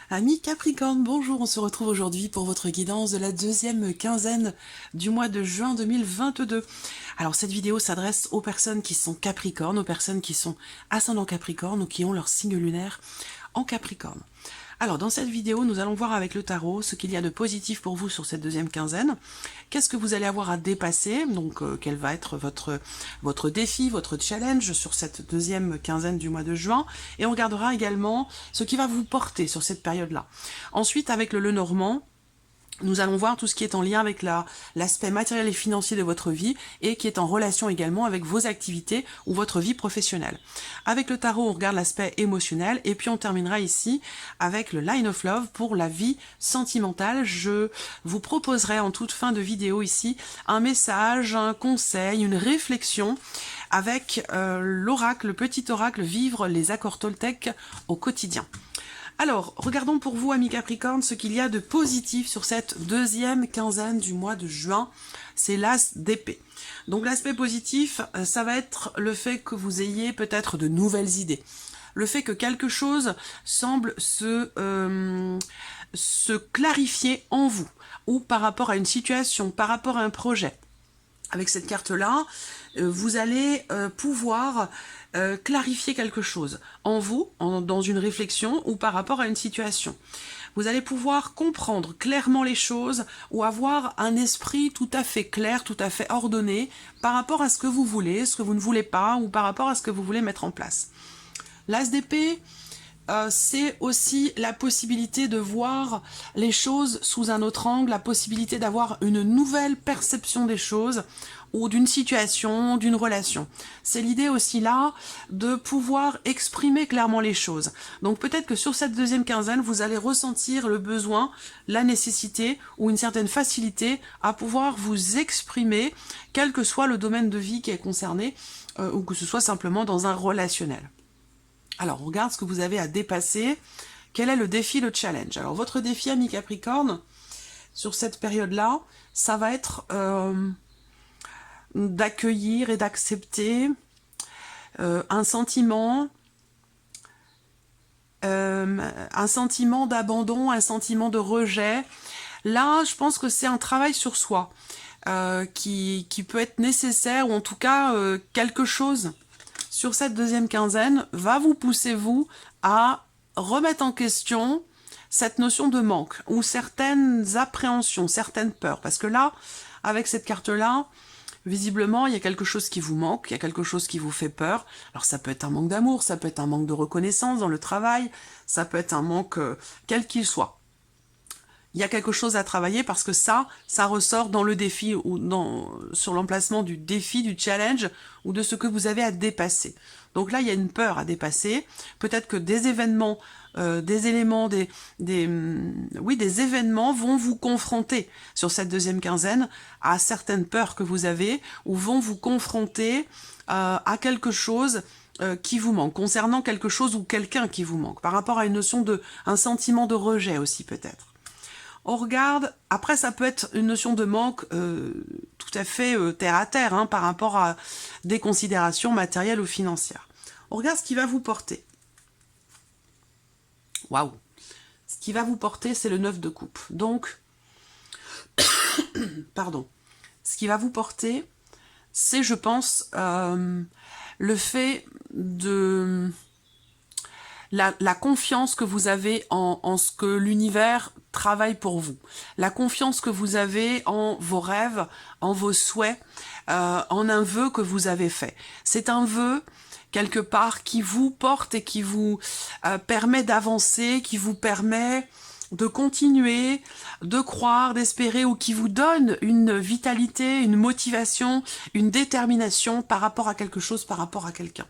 Amis Capricorne, bonjour, on se retrouve aujourd'hui pour votre guidance de la deuxième quinzaine du mois de juin 2022. Alors cette vidéo s'adresse aux personnes qui sont Capricorne, aux personnes qui sont ascendant Capricorne ou qui ont leur signe lunaire en Capricorne. Alors dans cette vidéo, nous allons voir avec le tarot ce qu'il y a de positif pour vous sur cette deuxième quinzaine. Qu'est-ce que vous allez avoir à dépasser, donc quel va être votre défi, votre challenge sur cette deuxième quinzaine du mois de juin. Et on regardera également ce qui va vous porter sur cette période-là. Ensuite, avec le Lenormand, nous allons voir tout ce qui est en lien avec l'aspect matériel et financier de votre vie et qui est en relation également avec vos activités ou votre vie professionnelle. Avec le tarot, on regarde l'aspect émotionnel et puis on terminera ici avec le Line of Love pour la vie sentimentale. Je vous proposerai en toute fin de vidéo ici un message, un conseil, une réflexion avec l'oracle, le petit oracle Vivre les accords Toltec au quotidien. Alors, regardons pour vous, amis Capricorne, ce qu'il y a de positif sur cette deuxième quinzaine du mois de juin. C'est l'As d'épée. Donc l'aspect positif, ça va être le fait que vous ayez peut-être de nouvelles idées. Le fait que quelque chose semble se clarifier en vous, ou par rapport à une situation, par rapport à un projet. Avec cette carte-là, vous allez pouvoir clarifier quelque chose en vous, dans une réflexion ou par rapport à une situation. Vous allez pouvoir comprendre clairement les choses ou avoir un esprit tout à fait clair, tout à fait ordonné par rapport à ce que vous voulez, ce que vous ne voulez pas ou par rapport à ce que vous voulez mettre en place. L'As d'épée, c'est aussi la possibilité de voir les choses sous un autre angle, la possibilité d'avoir une nouvelle perception des choses ou d'une situation, d'une relation. C'est l'idée aussi là de pouvoir exprimer clairement les choses. Donc peut-être que sur cette deuxième quinzaine, vous allez ressentir le besoin, la nécessité ou une certaine facilité à pouvoir vous exprimer, quel que soit le domaine de vie qui est concerné ou que ce soit simplement dans un relationnel. Alors, on regarde ce que vous avez à dépasser. Quel est le défi, le challenge? Alors, votre défi, ami Capricorne, sur cette période-là, ça va être d'accueillir et d'accepter un sentiment d'abandon, un sentiment de rejet. Là, je pense que c'est un travail sur soi qui peut être nécessaire, ou en tout cas quelque chose sur cette deuxième quinzaine va vous pousser, vous, à remettre en question cette notion de manque ou certaines appréhensions, certaines peurs. Parce que là, avec cette carte-là, visiblement, il y a quelque chose qui vous manque, il y a quelque chose qui vous fait peur. Alors ça peut être un manque d'amour, ça peut être un manque de reconnaissance dans le travail, ça peut être un manque quel qu'il soit. Il y a quelque chose à travailler parce que ça ressort dans le défi ou sur l'emplacement du défi, du challenge ou de ce que vous avez à dépasser. Donc là, il y a une peur à dépasser. Peut-être que des événements, des événements vont vous confronter sur cette deuxième quinzaine à certaines peurs que vous avez ou vont vous confronter à quelque chose qui vous manque, concernant quelque chose ou quelqu'un qui vous manque, par rapport à une notion un sentiment de rejet aussi peut-être. On regarde, après ça peut être une notion de manque tout à fait terre à terre hein, par rapport à des considérations matérielles ou financières. On regarde ce qui va vous porter. Waouh! Ce qui va vous porter, c'est le 9 de coupe. Donc, pardon. Ce qui va vous porter, c'est, je pense, le fait de la confiance que vous avez en ce que l'univers travaille pour vous, la confiance que vous avez en vos rêves, en vos souhaits, en un vœu que vous avez fait. C'est un vœu, quelque part, qui vous porte et qui vous permet d'avancer, qui vous permet de continuer, de croire, d'espérer, ou qui vous donne une vitalité, une motivation, une détermination par rapport à quelque chose, par rapport à quelqu'un.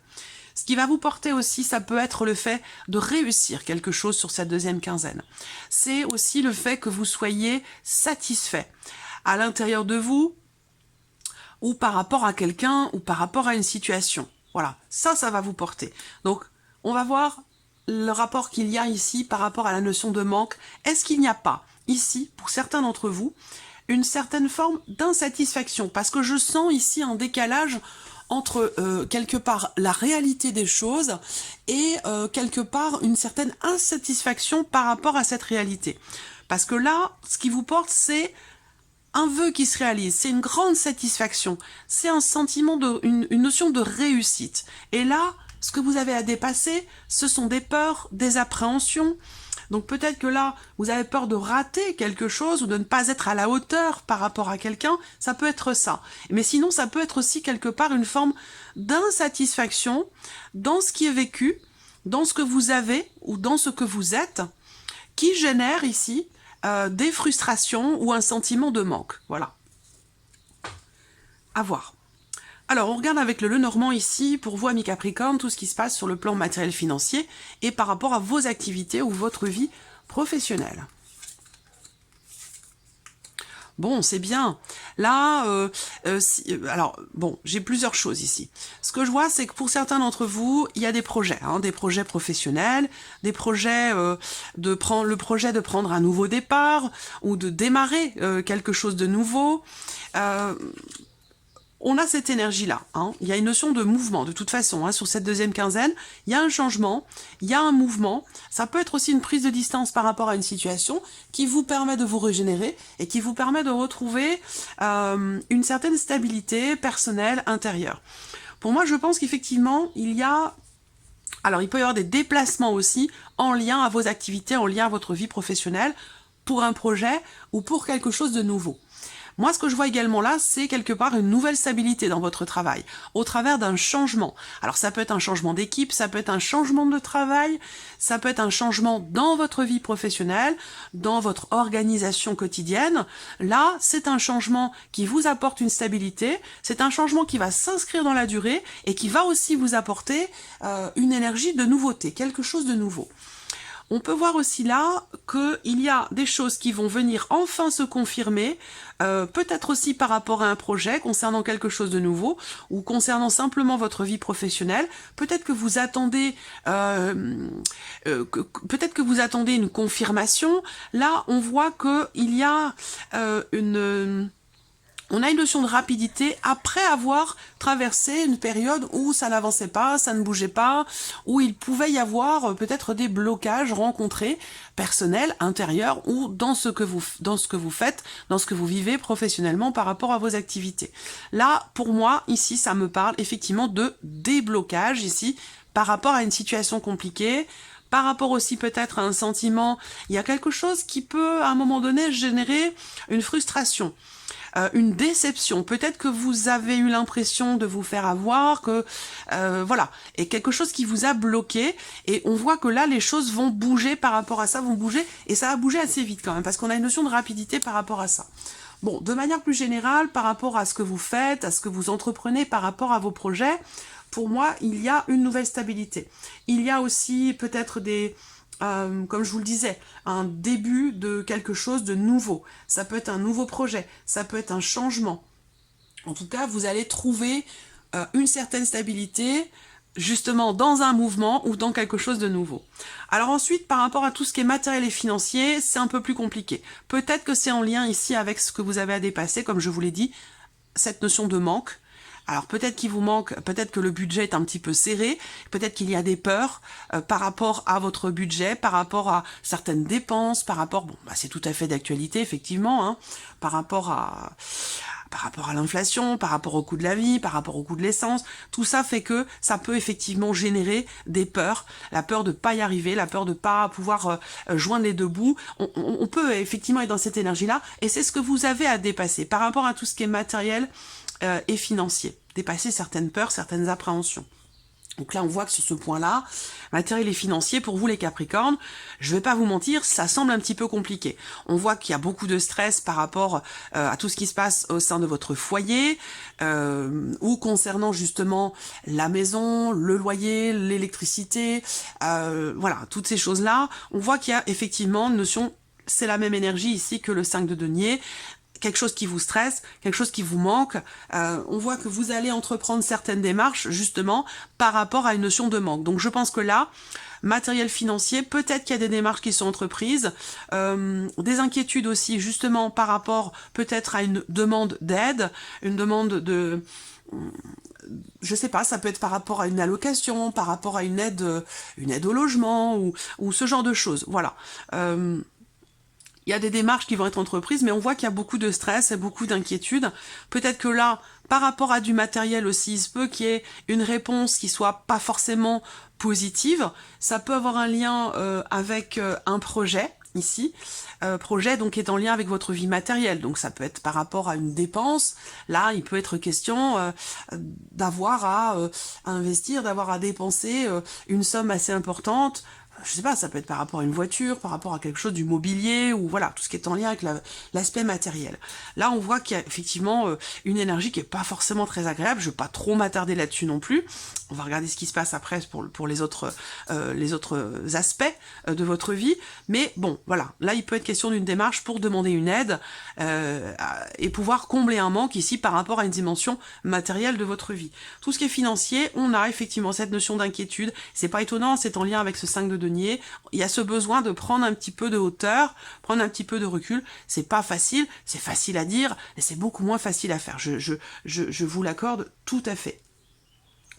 Ce qui va vous porter aussi, ça peut être le fait de réussir quelque chose sur cette deuxième quinzaine. C'est aussi le fait que vous soyez satisfait à l'intérieur de vous, ou par rapport à quelqu'un, ou par rapport à une situation. Voilà, ça va vous porter. Donc, on va voir le rapport qu'il y a ici par rapport à la notion de manque. Est-ce qu'il n'y a pas, ici, pour certains d'entre vous, une certaine forme d'insatisfaction? Parce que je sens ici un décalage entre quelque part la réalité des choses et quelque part une certaine insatisfaction par rapport à cette réalité. Parce que là, ce qui vous porte, c'est un vœu qui se réalise, c'est une grande satisfaction, c'est un sentiment une notion de réussite. Et là, ce que vous avez à dépasser, ce sont des peurs, des appréhensions. Donc peut-être que là, vous avez peur de rater quelque chose ou de ne pas être à la hauteur par rapport à quelqu'un, ça peut être ça. Mais sinon, ça peut être aussi quelque part une forme d'insatisfaction dans ce qui est vécu, dans ce que vous avez ou dans ce que vous êtes, qui génère ici des frustrations ou un sentiment de manque. Voilà. À voir. Alors, on regarde avec le Lenormand ici, pour vous, amis Capricorne, tout ce qui se passe sur le plan matériel financier et par rapport à vos activités ou votre vie professionnelle. Bon, c'est bien. Là, alors, bon, j'ai plusieurs choses ici. Ce que je vois, c'est que pour certains d'entre vous, il y a des projets professionnels, des projets le projet de prendre un nouveau départ ou de démarrer quelque chose de nouveau. On a cette énergie-là, il y a une notion de mouvement, de toute façon, sur cette deuxième quinzaine, il y a un changement, il y a un mouvement, ça peut être aussi une prise de distance par rapport à une situation qui vous permet de vous régénérer et qui vous permet de retrouver une certaine stabilité personnelle intérieure. Pour moi, je pense qu'effectivement, il peut y avoir des déplacements aussi en lien à vos activités, en lien à votre vie professionnelle, pour un projet ou pour quelque chose de nouveau. Moi, ce que je vois également là, c'est quelque part une nouvelle stabilité dans votre travail, au travers d'un changement. Alors, ça peut être un changement d'équipe, ça peut être un changement de travail, ça peut être un changement dans votre vie professionnelle, dans votre organisation quotidienne. Là, c'est un changement qui vous apporte une stabilité, c'est un changement qui va s'inscrire dans la durée et qui va aussi vous apporter une énergie de nouveauté, quelque chose de nouveau. On peut voir aussi là qu'il y a des choses qui vont venir enfin se confirmer, peut-être aussi par rapport à un projet concernant quelque chose de nouveau ou concernant simplement votre vie professionnelle. Peut-être que vous attendez, une confirmation. Là, on voit qu'il y a on a une notion de rapidité après avoir traversé une période où ça n'avançait pas, ça ne bougeait pas, où il pouvait y avoir peut-être des blocages rencontrés, personnels, intérieurs, ou dans ce que vous faites, dans ce que vous vivez professionnellement par rapport à vos activités. Là, pour moi, ici, ça me parle effectivement de déblocage, ici, par rapport à une situation compliquée, par rapport aussi peut-être à un sentiment, il y a quelque chose qui peut, à un moment donné, générer une frustration. Une déception, peut-être que vous avez eu l'impression de vous faire avoir, voilà, et quelque chose qui vous a bloqué, et on voit que là les choses vont bouger par rapport à ça, et ça va bouger assez vite quand même, parce qu'on a une notion de rapidité par rapport à ça. Bon, de manière plus générale, par rapport à ce que vous faites, à ce que vous entreprenez, par rapport à vos projets, pour moi, il y a une nouvelle stabilité. Il y a aussi peut-être comme je vous le disais, un début de quelque chose de nouveau. Ça peut être un nouveau projet, ça peut être un changement. En tout cas, vous allez trouver une certaine stabilité, justement dans un mouvement ou dans quelque chose de nouveau. Alors ensuite, par rapport à tout ce qui est matériel et financier, c'est un peu plus compliqué. Peut-être que c'est en lien ici avec ce que vous avez à dépasser, comme je vous l'ai dit, cette notion de manque. Alors peut-être qu'il vous manque, peut-être que le budget est un petit peu serré, peut-être qu'il y a des peurs par rapport à votre budget, par rapport à certaines dépenses, par rapport, c'est tout à fait d'actualité effectivement, par rapport à l'inflation, par rapport au coût de la vie, par rapport au coût de l'essence, tout ça fait que ça peut effectivement générer des peurs, la peur de pas y arriver, la peur de pas pouvoir joindre les deux bouts. On peut effectivement être dans cette énergie-là, et c'est ce que vous avez à dépasser par rapport à tout ce qui est matériel et financier, dépasser certaines peurs, certaines appréhensions. Donc là, on voit que sur ce point-là, matériel et financier, pour vous les Capricornes, je vais pas vous mentir, ça semble un petit peu compliqué. On voit qu'il y a beaucoup de stress par rapport à tout ce qui se passe au sein de votre foyer, ou concernant justement la maison, le loyer, l'électricité, voilà, toutes ces choses-là. On voit qu'il y a effectivement une notion, c'est la même énergie ici que le 5 de denier, quelque chose qui vous stresse, quelque chose qui vous manque. On voit que vous allez entreprendre certaines démarches justement par rapport à une notion de manque. Donc je pense que là, matériel financier, peut-être qu'il y a des démarches qui sont entreprises, des inquiétudes aussi justement par rapport peut-être à une demande d'aide, une demande je sais pas, ça peut être par rapport à une allocation, par rapport à une aide au logement, ou ce genre de choses, voilà. Il y a des démarches qui vont être entreprises, mais on voit qu'il y a beaucoup de stress et beaucoup d'inquiétude. Peut-être que là, par rapport à du matériel aussi, il se peut qu'il y ait une réponse qui soit pas forcément positive. Ça peut avoir un lien avec un projet, ici. Projet donc qui est en lien avec votre vie matérielle. Donc ça peut être par rapport à une dépense. Là, il peut être question d'avoir à investir, d'avoir à dépenser une somme assez importante. Je sais pas, ça peut être par rapport à une voiture, par rapport à quelque chose du mobilier, ou voilà, tout ce qui est en lien avec l'aspect matériel. Là, on voit qu'il y a effectivement une énergie qui est pas forcément très agréable. Je vais pas trop m'attarder là-dessus non plus. On va regarder ce qui se passe après pour les autres aspects de votre vie. Mais bon, voilà, là, il peut être question d'une démarche pour demander une aide et pouvoir combler un manque ici par rapport à une dimension matérielle de votre vie. Tout ce qui est financier, on a effectivement cette notion d'inquiétude. C'est pas étonnant, c'est en lien avec ce 5 de denier. Il y a ce besoin de prendre un petit peu de hauteur, prendre un petit peu de recul. C'est pas facile, c'est facile à dire, mais c'est beaucoup moins facile à faire. Je vous l'accorde tout à fait.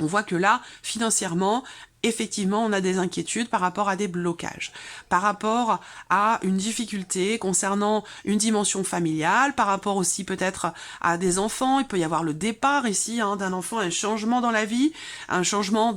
On voit que là, financièrement, effectivement, on a des inquiétudes par rapport à des blocages, par rapport à une difficulté concernant une dimension familiale, par rapport aussi peut-être à des enfants. Il peut y avoir le départ ici d'un enfant, un changement dans la vie, un changement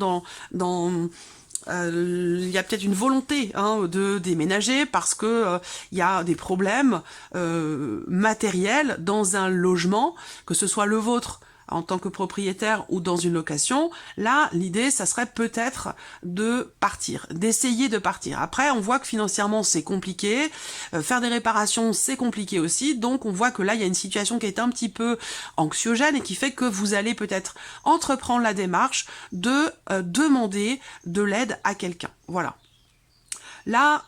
il y a peut-être une volonté de déménager parce que il y a des problèmes matériels dans un logement, que ce soit le vôtre en tant que propriétaire ou dans une location. Là, l'idée, ça serait peut-être de partir, d'essayer de partir. Après, on voit que financièrement, c'est compliqué. Faire des réparations, c'est compliqué aussi. Donc, on voit que là, il y a une situation qui est un petit peu anxiogène et qui fait que vous allez peut-être entreprendre la démarche de demander de l'aide à quelqu'un. Voilà. Là,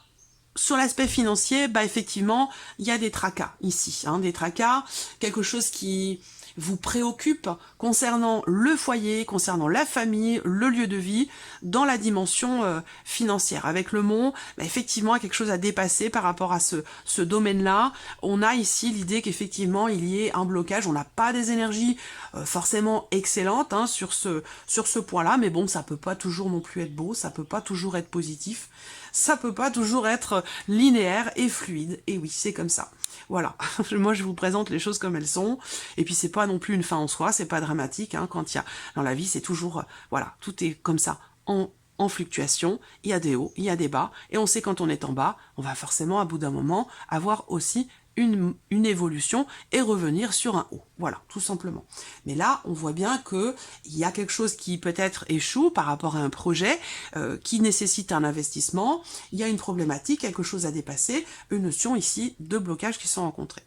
sur l'aspect financier, effectivement, il y a des tracas ici. Des tracas, quelque chose qui vous préoccupe concernant le foyer, concernant la famille, le lieu de vie, dans la dimension financière. Avec le mont, effectivement, il y a quelque chose à dépasser par rapport à ce domaine-là. On a ici l'idée qu'effectivement, il y ait un blocage. On n'a pas des énergies forcément excellentes sur ce point-là, mais bon, ça peut pas toujours non plus être beau, ça peut pas toujours être positif, ça peut pas toujours être linéaire et fluide. Et oui, c'est comme ça. Voilà, moi je vous présente les choses comme elles sont, et puis c'est pas non plus une fin en soi, c'est pas dramatique, quand il y a dans la vie, c'est toujours, voilà, tout est comme ça, en fluctuation, il y a des hauts, il y a des bas, et on sait quand on est en bas, on va forcément à bout d'un moment avoir aussi une évolution et revenir sur un haut. Voilà, tout simplement. Mais là, on voit bien que il y a quelque chose qui peut-être échoue par rapport à un projet qui nécessite un investissement. Il y a une problématique, quelque chose à dépasser, une notion ici de blocage qui sont rencontrés.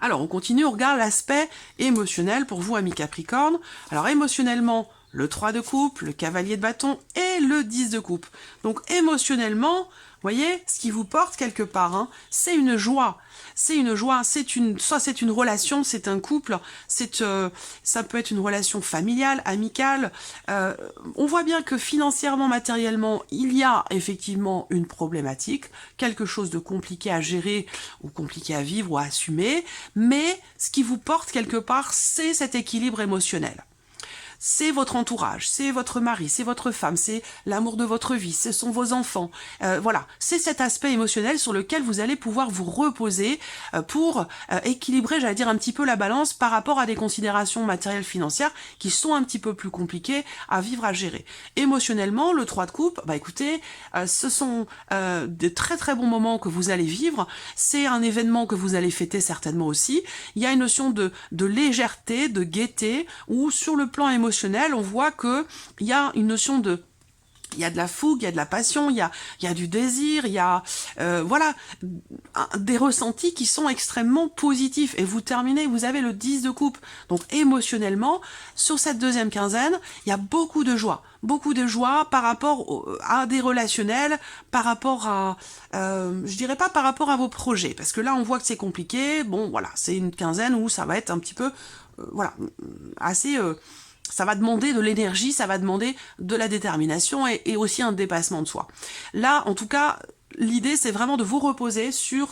Alors, on continue, on regarde l'aspect émotionnel pour vous, amis Capricorne. Alors, émotionnellement, le 3 de coupe, le cavalier de bâton et le 10 de coupe. Donc, émotionnellement, voyez, ce qui vous porte quelque part, c'est une joie. C'est une joie, soit c'est une relation, c'est un couple, ça peut être une relation familiale, amicale. On voit bien que financièrement, matériellement, il y a effectivement une problématique, quelque chose de compliqué à gérer ou compliqué à vivre ou à assumer, mais ce qui vous porte quelque part, c'est cet équilibre émotionnel. C'est votre entourage, c'est votre mari, c'est votre femme, c'est l'amour de votre vie, ce sont vos enfants. Voilà, c'est cet aspect émotionnel sur lequel vous allez pouvoir vous reposer pour équilibrer, j'allais dire, un petit peu la balance par rapport à des considérations matérielles financières qui sont un petit peu plus compliquées à vivre, à gérer. Émotionnellement, le 3 de coupe, écoutez, ce sont de très très bons moments que vous allez vivre. C'est un événement que vous allez fêter certainement aussi. Il y a une notion de légèreté, de gaieté, où sur le plan émotionnel, on voit que il y a une notion il y a de la fougue, il y a de la passion, il y a du désir, il y a voilà, des ressentis qui sont extrêmement positifs. Et vous terminez, vous avez le 10 de coupe. Donc émotionnellement, sur cette deuxième quinzaine, il y a beaucoup de joie par rapport à des relationnels, par rapport à, je dirais pas par rapport à vos projets, parce que là on voit que c'est compliqué. Bon voilà, c'est une quinzaine où ça va être un petit peu, voilà, assez... ça va demander de l'énergie, ça va demander de la détermination et aussi un dépassement de soi. Là, en tout cas, l'idée, c'est vraiment de vous reposer sur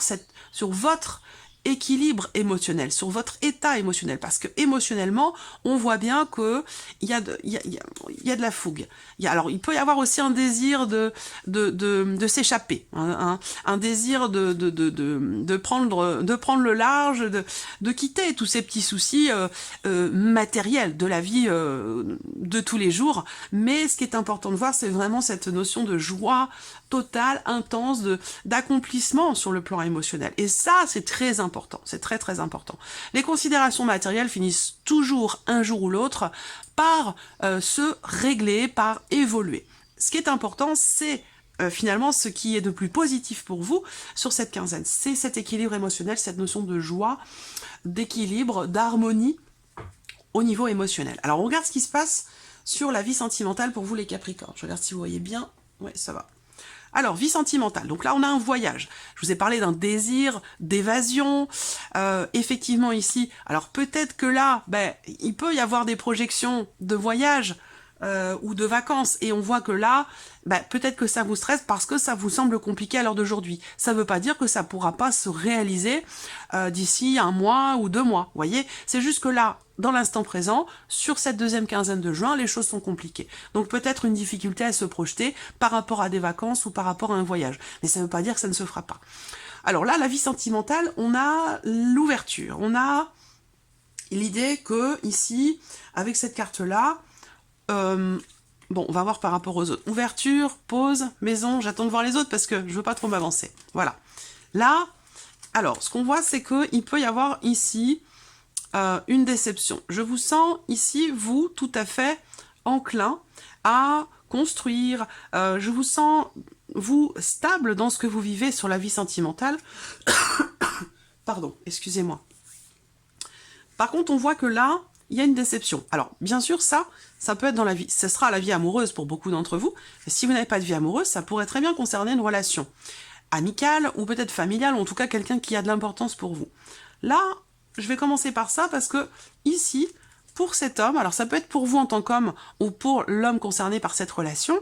votre équilibre émotionnel, sur votre état émotionnel, parce que émotionnellement, on voit bien que il y a de la fougue. Alors, il peut y avoir aussi un désir de s'échapper, un désir de prendre le large, de quitter tous ces petits soucis matériels de la vie de tous les jours. Mais ce qui est important de voir, c'est vraiment cette notion de joie totale, intense, d'accomplissement sur le plan émotionnel. Et ça, c'est très important, c'est très très important. Les considérations matérielles finissent toujours un jour ou l'autre par se régler, par évoluer. Ce qui est important, c'est finalement ce qui est de plus positif pour vous sur cette quinzaine. C'est cet équilibre émotionnel, cette notion de joie, d'équilibre, d'harmonie au niveau émotionnel. Alors on regarde ce qui se passe sur la vie sentimentale pour vous les Capricornes. Je regarde si vous voyez bien. Ouais, ça va. Alors, vie sentimentale. Donc là, on a un voyage. Je vous ai parlé d'un désir d'évasion. Effectivement, ici, alors peut-être que là, il peut y avoir des projections de voyage ou de vacances. Et on voit que là, peut-être que ça vous stresse parce que ça vous semble compliqué à l'heure d'aujourd'hui. Ça ne veut pas dire que ça ne pourra pas se réaliser d'ici 1 mois ou 2 mois. Vous voyez, c'est juste que là, dans l'instant présent, sur cette deuxième quinzaine de juin, les choses sont compliquées. Donc peut-être une difficulté à se projeter par rapport à des vacances ou par rapport à un voyage. Mais ça ne veut pas dire que ça ne se fera pas. Alors là, la vie sentimentale, on a l'ouverture. On a l'idée que ici, avec cette carte-là, bon, on va voir par rapport aux autres. Ouverture, pause, maison, j'attends de voir les autres parce que je veux pas trop m'avancer. Voilà. Là, alors, ce qu'on voit, c'est qu'il peut y avoir ici une déception. Je vous sens ici, vous, tout à fait enclin à construire. Je vous sens, vous, stable dans ce que vous vivez sur la vie sentimentale. Pardon, excusez-moi. Par contre, on voit que là, il y a une déception. Alors, bien sûr, ça peut être dans la vie. Ce sera la vie amoureuse pour beaucoup d'entre vous. Et si vous n'avez pas de vie amoureuse, ça pourrait très bien concerner une relation amicale ou peut-être familiale, ou en tout cas quelqu'un qui a de l'importance pour vous. Là, je vais commencer par ça parce que ici, pour cet homme, alors ça peut être pour vous en tant qu'homme ou pour l'homme concerné par cette relation,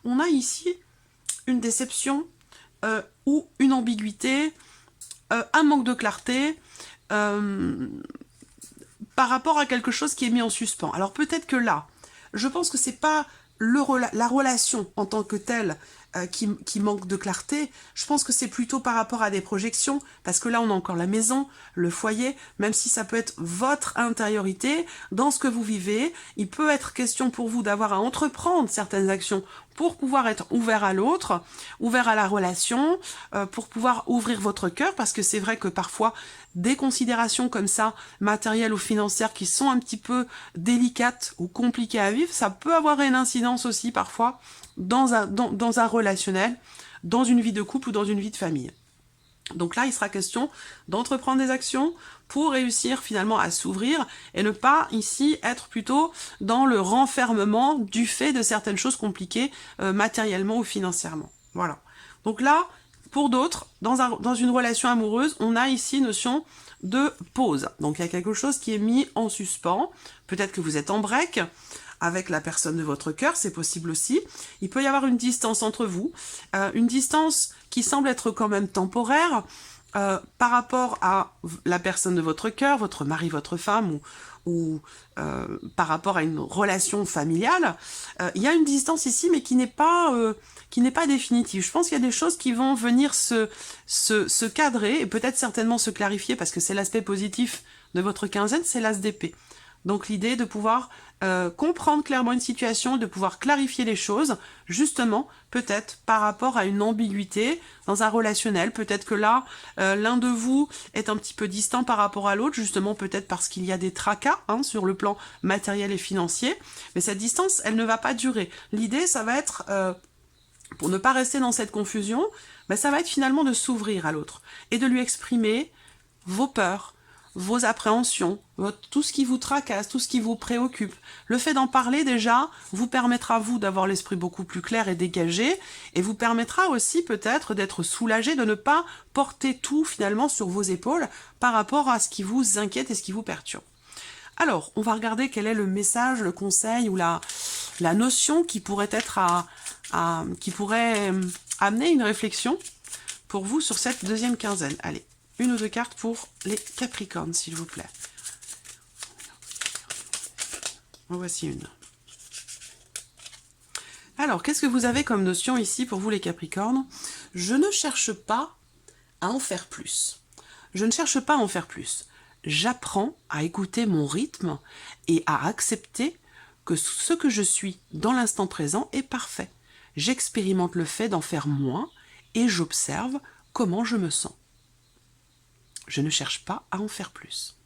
on a ici une déception ou une ambiguïté, un manque de clarté par rapport à quelque chose qui est mis en suspens. Alors peut-être que là, je pense que c'est pas la relation en tant que telle qui manque de clarté, je pense que c'est plutôt par rapport à des projections, parce que là on a encore la maison, le foyer, même si ça peut être votre intériorité, dans ce que vous vivez, il peut être question pour vous d'avoir à entreprendre certaines actions pour pouvoir être ouvert à l'autre, ouvert à la relation, pour pouvoir ouvrir votre cœur, parce que c'est vrai que parfois, des considérations comme ça, matérielles ou financières, qui sont un petit peu délicates ou compliquées à vivre, ça peut avoir une incidence aussi parfois dans un relationnel, dans une vie de couple ou dans une vie de famille. Donc là, il sera question d'entreprendre des actions pour réussir finalement à s'ouvrir et ne pas ici être plutôt dans le renfermement du fait de certaines choses compliquées matériellement ou financièrement. Voilà. Donc là, pour d'autres, dans une relation amoureuse, on a ici notion de pause. Donc il y a quelque chose qui est mis en suspens. Peut-être que vous êtes en break avec la personne de votre cœur, c'est possible aussi. Il peut y avoir une distance entre vous, une distance qui semble être quand même temporaire par rapport à la personne de votre cœur, votre mari, votre femme, ou par rapport à une relation familiale. Il y a une distance ici, mais qui n'est pas définitive. Je pense qu'il y a des choses qui vont venir se cadrer, et peut-être certainement se clarifier, parce que c'est l'aspect positif de votre quinzaine, c'est l'as d'épée. Donc l'idée de pouvoir comprendre clairement une situation, de pouvoir clarifier les choses, justement, peut-être par rapport à une ambiguïté dans un relationnel. Peut-être que là, l'un de vous est un petit peu distant par rapport à l'autre, justement peut-être parce qu'il y a des tracas sur le plan matériel et financier. Mais cette distance, elle ne va pas durer. L'idée, ça va être, pour ne pas rester dans cette confusion, ça va être finalement de s'ouvrir à l'autre et de lui exprimer vos peurs, vos appréhensions, tout ce qui vous tracasse, tout ce qui vous préoccupe. Le fait d'en parler déjà vous permettra, vous, d'avoir l'esprit beaucoup plus clair et dégagé, et vous permettra aussi peut-être d'être soulagé, de ne pas porter tout finalement sur vos épaules par rapport à ce qui vous inquiète et ce qui vous perturbe. Alors, on va regarder quel est le message, le conseil ou la notion qui pourrait être qui pourrait amener une réflexion pour vous sur cette deuxième quinzaine. Allez, une ou deux cartes pour les Capricornes, s'il vous plaît. En voici une. Alors, qu'est-ce que vous avez comme notion ici pour vous les Capricornes? Je ne cherche pas à en faire plus. Je ne cherche pas à en faire plus. J'apprends à écouter mon rythme et à accepter que ce que je suis dans l'instant présent est parfait. J'expérimente le fait d'en faire moins et j'observe comment je me sens. Je ne cherche pas à en faire plus.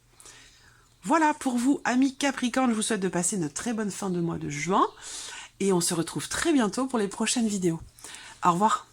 Voilà pour vous, amis Capricorne, je vous souhaite de passer une très bonne fin de mois de juin et on se retrouve très bientôt pour les prochaines vidéos. Au revoir.